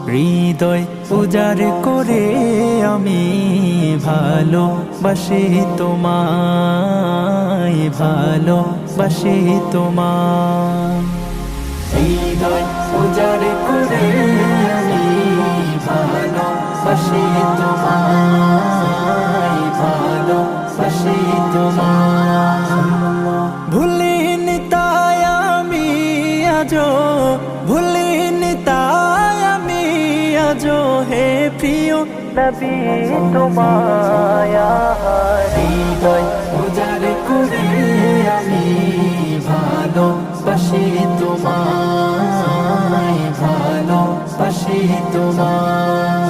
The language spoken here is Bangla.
হৃদয় উজাড় করে আমি ভালোবাসি তোমায়, ভালোবাসি তোমায়। হৃদয় উজাড় করে আমি ভালোবাসি তোমায়, ভালোবাসি তোমায়। ভুলিনি তাই আমি আজো, ভুলিনি তাই আমি আজো হে প্রিয় নবী তোমায়। হৃদয় উজাড় করে আমি ভালোবাসি তোমায়, ভালোবাসি তোমায়।